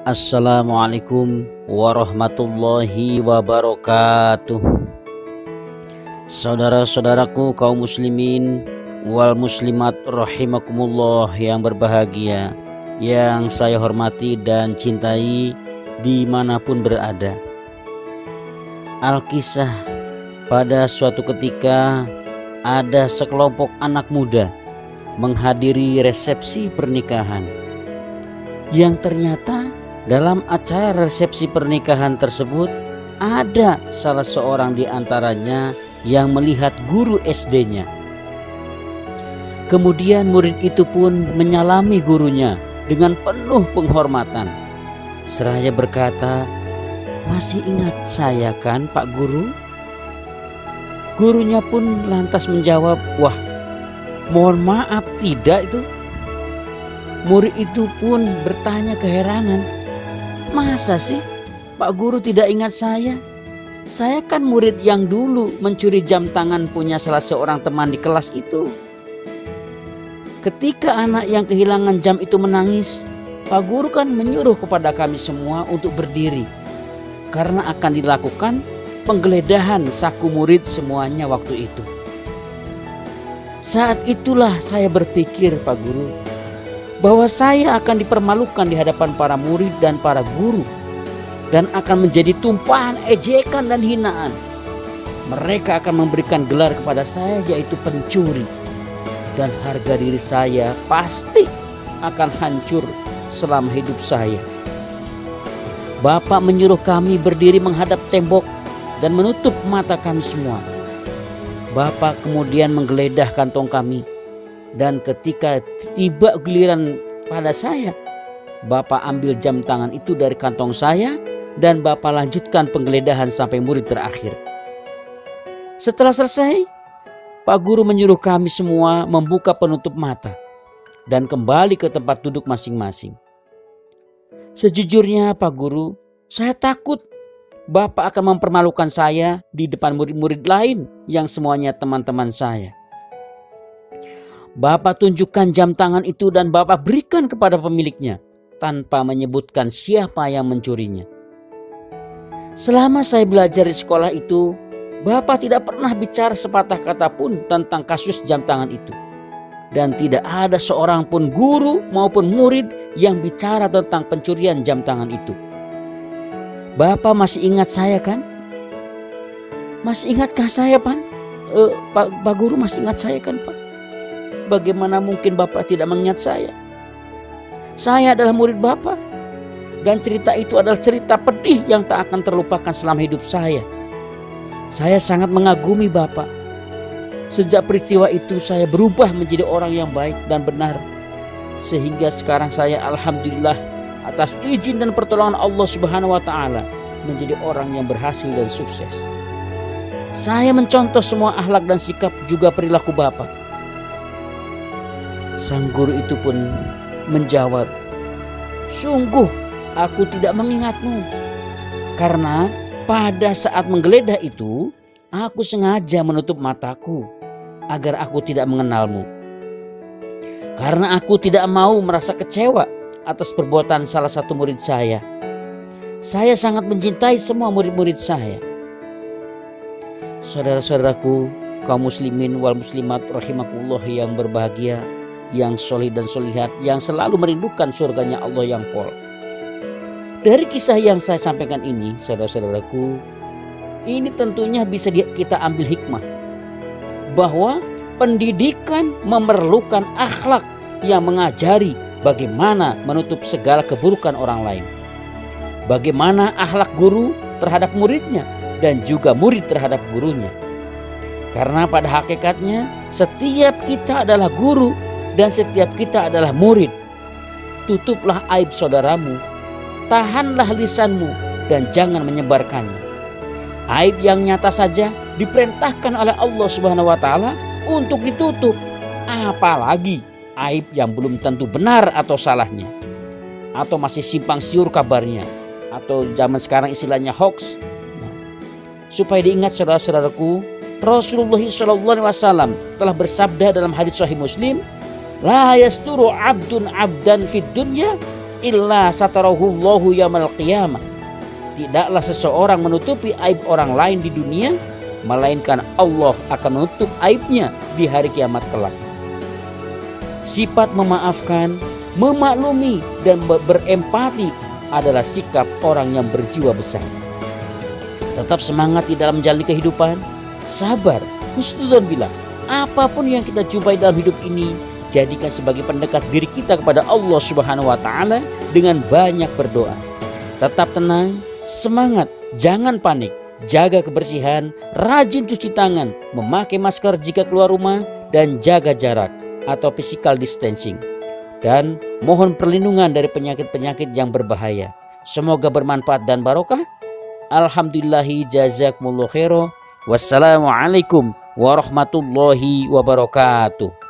Assalamualaikum warahmatullahi wabarakatuh. Saudara-saudaraku kaum muslimin wal muslimat rahimakumullah yang berbahagia, yang saya hormati dan cintai dimanapun berada. Alkisah, pada suatu ketika ada sekelompok anak muda menghadiri resepsi pernikahan, yang ternyata dalam acara resepsi pernikahan tersebut ada salah seorang di antaranya yang melihat guru SD-nya. Kemudian murid itu pun menyalami gurunya dengan penuh penghormatan. Seraya berkata, "Masih ingat saya kan Pak Guru?" Gurunya pun lantas menjawab, "Wah, mohon maaf, tidak itu." Murid itu pun bertanya keheranan, "Masa sih Pak Guru tidak ingat saya? Saya kan murid yang dulu mencuri jam tangan punya salah seorang teman di kelas itu." Ketika anak yang kehilangan jam itu menangis, Pak Guru kan menyuruh kepada kami semua untuk berdiri, karena akan dilakukan penggeledahan saku murid semuanya waktu itu. Saat itulah saya berpikir, Pak Guru, bahwa saya akan dipermalukan di hadapan para murid dan para guru, dan akan menjadi tumpahan ejekan dan hinaan. Mereka akan memberikan gelar kepada saya, yaitu pencuri, dan harga diri saya pasti akan hancur selama hidup saya. Bapak menyuruh kami berdiri menghadap tembok dan menutup mata kami semua. Bapak kemudian menggeledah kantong kami, dan ketika tiba giliran pada saya, Bapak ambil jam tangan itu dari kantong saya dan Bapak lanjutkan penggeledahan sampai murid terakhir. Setelah selesai, Pak Guru menyuruh kami semua membuka penutup mata dan kembali ke tempat duduk masing-masing. Sejujurnya Pak Guru, saya takut Bapak akan mempermalukan saya di depan murid-murid lain yang semuanya teman-teman saya. Bapak tunjukkan jam tangan itu dan Bapak berikan kepada pemiliknya tanpa menyebutkan siapa yang mencurinya. Selama saya belajar di sekolah itu, Bapak tidak pernah bicara sepatah kata pun tentang kasus jam tangan itu. Dan tidak ada seorang pun guru maupun murid yang bicara tentang pencurian jam tangan itu. Bapak masih ingat saya kan? Masih ingatkah saya, Pak? Pak Guru masih ingat saya kan, Pak? Bagaimana mungkin Bapak tidak mengingat saya? Saya adalah murid Bapak, dan cerita itu adalah cerita pedih yang tak akan terlupakan selama hidup saya. Saya sangat mengagumi Bapak. Sejak peristiwa itu saya berubah menjadi orang yang baik dan benar, sehingga sekarang saya alhamdulillah atas izin dan pertolongan Allah Subhanahu wa Ta'ala menjadi orang yang berhasil dan sukses. Saya mencontoh semua akhlak dan sikap juga perilaku Bapak. Sang guru itu pun menjawab, "Sungguh aku tidak mengingatmu, karena pada saat menggeledah itu aku sengaja menutup mataku agar aku tidak mengenalmu. Karena aku tidak mau merasa kecewa atas perbuatan salah satu murid saya. Saya sangat mencintai semua murid-murid saya." Saudara-saudaraku kaum muslimin wal muslimat rahimakumullah yang berbahagia, yang solih dan solihat, yang selalu merindukan surganya Allah yang pol. Dari kisah yang saya sampaikan ini, saudara-saudaraku, ini tentunya bisa kita ambil hikmah bahwa pendidikan memerlukan akhlak yang mengajari bagaimana menutup segala keburukan orang lain. Bagaimana akhlak guru terhadap muridnya dan juga murid terhadap gurunya. Karena pada hakikatnya setiap kita adalah guru dan setiap kita adalah murid. Tutuplah aib saudaramu, tahanlah lisanmu, dan jangan menyebarkannya. Aib yang nyata saja diperintahkan oleh Allah Subhanahu wa Ta'ala untuk ditutup, apalagi aib yang belum tentu benar atau salahnya, atau masih simpang siur kabarnya, atau zaman sekarang istilahnya hoax. Supaya diingat saudara-saudaraku, Rasulullah SAW telah bersabda dalam hadis Sahih Muslim, "La yasturu abdun abdan fid dunya illa satarahullahu yaumil qiyamah. Tidaklah seseorang menutupi aib orang lain di dunia, melainkan Allah akan menutup aibnya di hari kiamat kelak. Sifat memaafkan, memaklumi, dan berempati adalah sikap orang yang berjiwa besar. Tetap semangat di dalam menjalani kehidupan, sabar, husnudzon billah. Apapun yang kita jumpai dalam hidup ini, jadikan sebagai pendekat diri kita kepada Allah Subhanahu wa Ta'ala dengan banyak berdoa. Tetap tenang, semangat, jangan panik, jaga kebersihan, rajin cuci tangan, memakai masker jika keluar rumah, dan jaga jarak atau physical distancing. Dan mohon perlindungan dari penyakit-penyakit yang berbahaya. Semoga bermanfaat dan barokah. Alhamdulillahi jazakumullahu khairan. Wassalamualaikum warahmatullahi wabarakatuh.